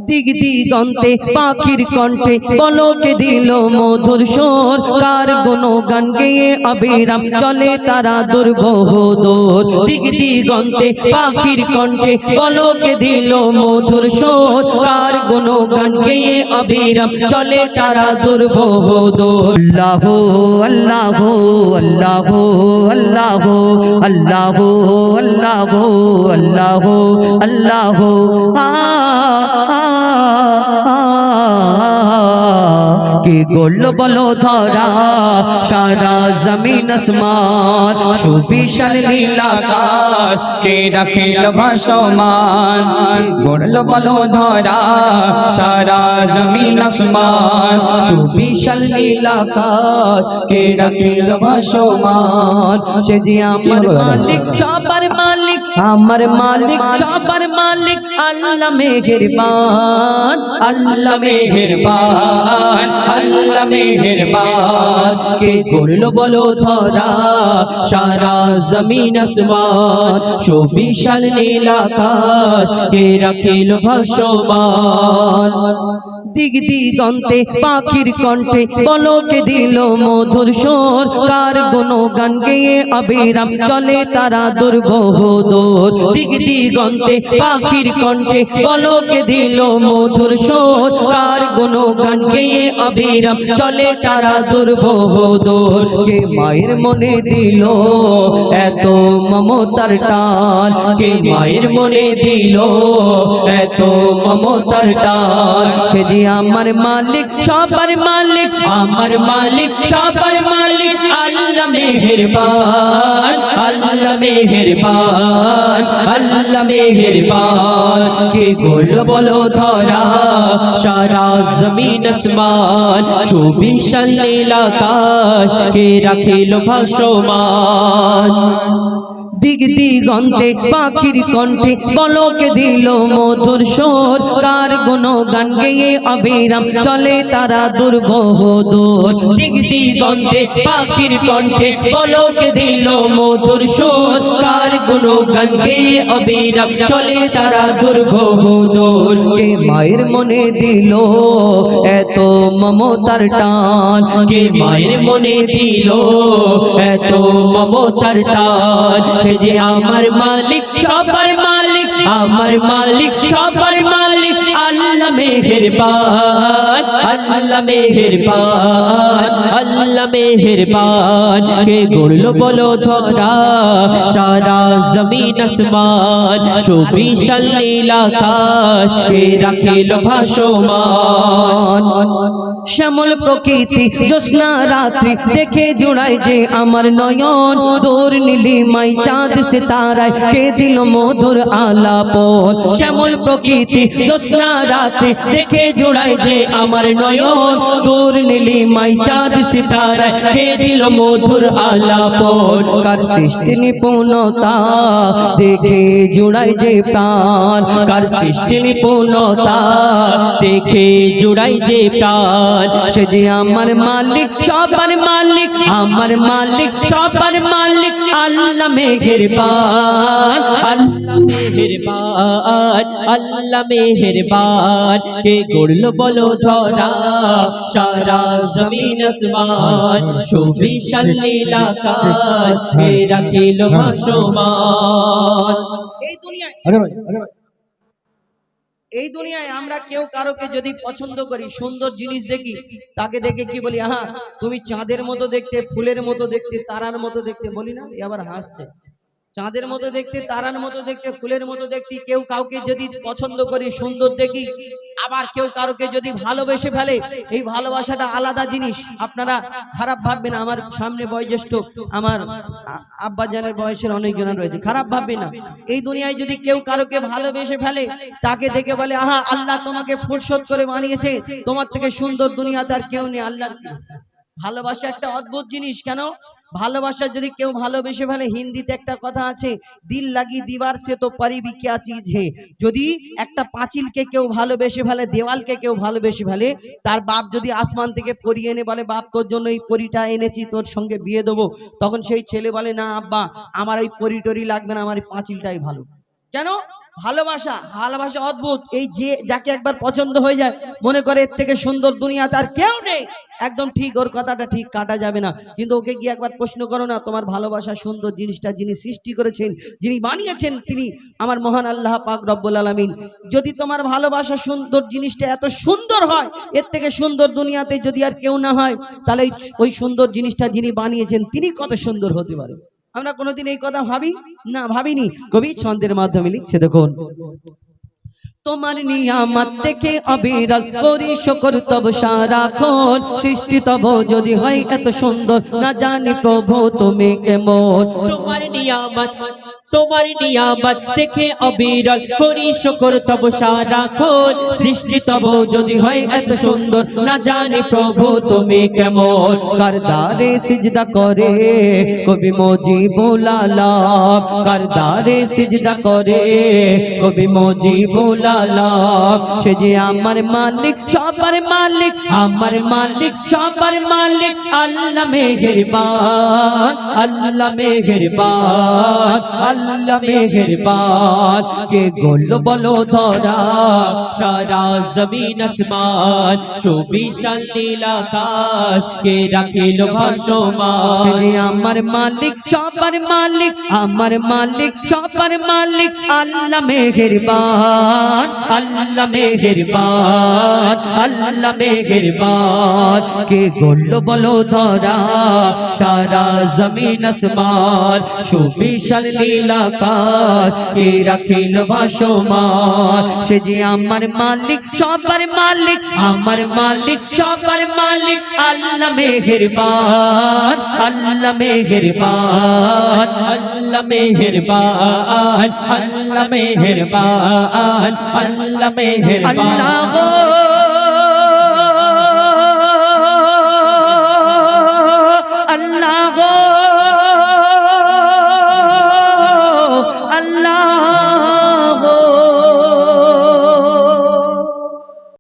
দিক দিগন্তে পাখির কণ্ঠে পলকে দিল মধুর সুর, কার গুণগান গেয়ে অবিরাম চলে তারা দুর্বহ দূর। দিক দিগন্তে পাখির কণ্ঠে পলকে দিল মধুর সুর, কার গুণগান গেয়ে অবিরাম চলে তারা দুর্বহ দূর। আল্লাহ আল্লাহ আল্লাহ আল্লাহ আল্লাহ আল্লাহ আল্লাহ আল্লাহ কে গোল বলো ধরা সারা জমিন আসমান, সুবিশাল নীল আকাশ কে রাখিল ভাসমান। গোল বলো ধরা সারা জমিন আসমান, সুবিশাল নীল আকাশ কে রাখিল ভাসমান। সে যে আমার মালিক সবার মালিক, আমার মালিক সবার মালিক, আল্লাহ মেহেরবান আল্লাহ মেহেরবান আল্লাহ মেহেরবান। কে করলো বলো ধরা সারা জমিন আসমান, সুবিশাল নীল আকাশ কে রাখিল ভাসমান। দিক দিগন্তে পাখির কণ্ঠে পলকে দিল মধুর সুর, কার গুণগান গেয়ে অবিরাম চলে তারা দুর্বহ দূর। দিক দিগন্তে পাখির কণ্ঠে পলকে দিল মধুর সুর, কার গুণগান গেয়ে অবিরাম চলে তারা দুর্বহ দূর। কে মায়ের মনে দিল এত মমতার টান, কে মায়ের মনে দিল এত মমতার টান। সে যে আমার মালিক সবার মালিক, আমার মালিক সবার মালিক, আল্লাহ মেহেরবান আল্লাহ মেহেরবান আল্লাহ মেহেরবান। কে গোল বলো ধরা সারা জমিন আসমান, সুবিশাল নীল আকাশ কে রাখিল ভাসমান। দিক দিগন্তে পাখির কণ্ঠে পলকে দিল মধুর সুর, কার গুণগান গেয়ে অবিরাম চলে তারা দুর্বহ দূর। দিক দিগন্তে পাখির কণ্ঠে পলকে দিল মধুর সুর, কার গুণগান গেয়ে অবিরাম চলে তারা দুর্বহ দূর। কে মায়ের মনে দিল এত মমতার টান, কে মায়ের মনে দিল এত মমতার টান। সে যে আমার মালিক সবার মালিক, আমার মালিক সবার মালিক, আল্লাহ মেহেরবান আল্লাহ মেহেরবান আল্লাহ মেহেরবান। কে গড়লো বলো ধরা সারা জমিন আসমান, সুবিশাল নীল আকাশ কে রাখিল ভাসমান। শ্যামল প্রকৃতি জ্যোৎস্না রাত্রি দেখে জুড়ায় যে আমার নয়ন, দূর নীলিমায় চাঁদ সিতারায় কে দিল মধুর আলাপন। শ্যামল প্রকৃতি জ্যোৎস্না রাত্রি দেখে জুড়ায় যে আমার নয়ন, দূর নীলিমায় চাঁদ সিতারায় কে দিল মধুর আলাপন। কার সৃষ্টি নিপুণতা দেখে জুড়ায় যে প্রাণ, কার সৃষ্টি নিপুণতা দেখে জুড়ায় যে প্রাণ। সে যে আমার মালিক সবার মালিক, আমার মালিক সবার মালিক, আল্লাহ মেহেরবান আল্লাহ মেহেরবান আল্লাহ মেহেরবান। কে গড়লো বলো ধরা সারা জমিন আসমান, সুবিশাল নীল আকাশ কে রাখিল ভাসমান। এই দুনিয়ায় আমরা কেউ কারোকে যদি পছন্দ করি, সুন্দর জিনিস দেখি, তাকে দেখে কি বলি, আহা তুমি চাঁদের মতো দেখতে, ফুলের মতো দেখতে, তারার মতো দেখতে, বলি না? আবার হাসছে। চাঁদের মতো দেখতে, তারার মতো দেখতে, ফুলের মতো দেখতে কেউ কাউকে যদি পছন্দ করি, সুন্দর দেখি, আবার কেউ কারোকে যদি ভালোবেসে ফেলে, এই ভালোবাসাটা আলাদা জিনিস। আপনারা খারাপ ভাববেন, আমার সামনে বয়োজ্যেষ্ঠ আমার আব্বাজানের বয়সের অনেকজন রয়েছে, খারাপ ভাববে না। এই দুনিয়ায় যদি কেউ কারোকে ভালোবেসে ফেলে, তাকে দেখে বলে, আহা আল্লাহ তোমাকে ফুরসত করে বানিয়েছে, তোমার থেকে সুন্দর দুনিয়াতে আর কেউ নেই। আল্লাহ ভালোবাসা একটা অদ্ভুত জিনিস। কেন ভালোবাসা যদি কেউ ভালোবেসে ফেলে, হিন্দিতে একটা কথা আছে, দিল লাগি দিবার সে তো পারিবি क्या चीज है। যদি একটা পাঁচিলকে কেউ ভালোবেসে ফেলে, দেওয়ালকে কেউ ভালোবেসে ফেলে, তার বাপ যদি আসমান থেকে পরি এনে বলে, বাপ তোর জন্য এই পরিটা এনেছি, তোর সঙ্গে বিয়ে দেবো, তখন সেই ছেলে বলে, না আব্বা আমার ওই পরি টরি লাগবে না, আমার এই পাঁচিলটাই ভালো। কেন ভালোবাসা ভালোবাসা অদ্ভুত। এই যে যাকে একবার পছন্দ হয়ে যায় মনে করে এর থেকে সুন্দর দুনিয়াতে আর কেউ নেই। একদম ঠিক, ওর কথাটা ঠিক, কাটা যাবে না। কিন্তু ওকে গিয়ে একবার প্রশ্ন করো না, তোমার ভালোবাসা সুন্দর জিনিসটা যিনি সৃষ্টি করেছেন, যিনি বানিয়েছেন, তিনি আমার মহান আল্লাহ পাক রব্বুল আলামিন। যদি তোমার ভালোবাসা সুন্দর জিনিসটা এত সুন্দর হয়, এর থেকে সুন্দর দুনিয়াতে যদি আর কেউ না হয়, তাহলে ওই সুন্দর জিনিসটা যিনি বানিয়েছেন তিনি কত সুন্দর হতে পারে। আমরা কোনোদিন এই কথা ভাবি না, ভাবিনি। কবি ছন্দের মাধ্যমে লিখছে, দেখুন, তোমার নিয়ামত দেখে অবিরল করি শুকর তব সারাক্ষণ, সৃষ্টি তব যদি হয় এত সুন্দর, না জানি প্রভু তুমি কেমন। তোমার নিয়ামত দেখে অবিরল করি শুকর তব সারাক্ষণ, সৃষ্টি তব যদি হয় এত সুন্দর, না জানি প্রভু তুমি কেমন। কারদারে সিজদা করে কবি মুজিবুল আলম, কারদারে সিজদা করে কবি মুজিবুল আলম। সে যে আমার মালিক সবার মালিক, আমার মালিক সবার মালিক, আল্লাহ মেহেরবান, আল্লাহ মেহেরবান, আল্লাহ মেহেরবান। কে গোল বলো ধরা সারা জমিন আসমান, সুবিশাল নীল আকাশ কে রাখিল ভাসমান। সে যে আমার মালিক সবার মালিক, আমার মালিক সবার মালিক, আল্লাহ মেহেরবান, আল্লাহ মেহেরবান, আল্লাহ মেহেরবান। কে গোল বলো ধরা সারা জমিন আসমান, সুবিশাল নীল আকাশ কে রাখিল ভাসমান। সে যে আমার মালিক সবার মালিক, আমার মালিক সবার মালিক, আল্লাহ মেহেরবান, আল্লাহ মেহেরবান, আল্লাহ মেহেরবান, আল্লাহ মেহেরবান, আল্লাহ মেহেরবান। আল্লাহ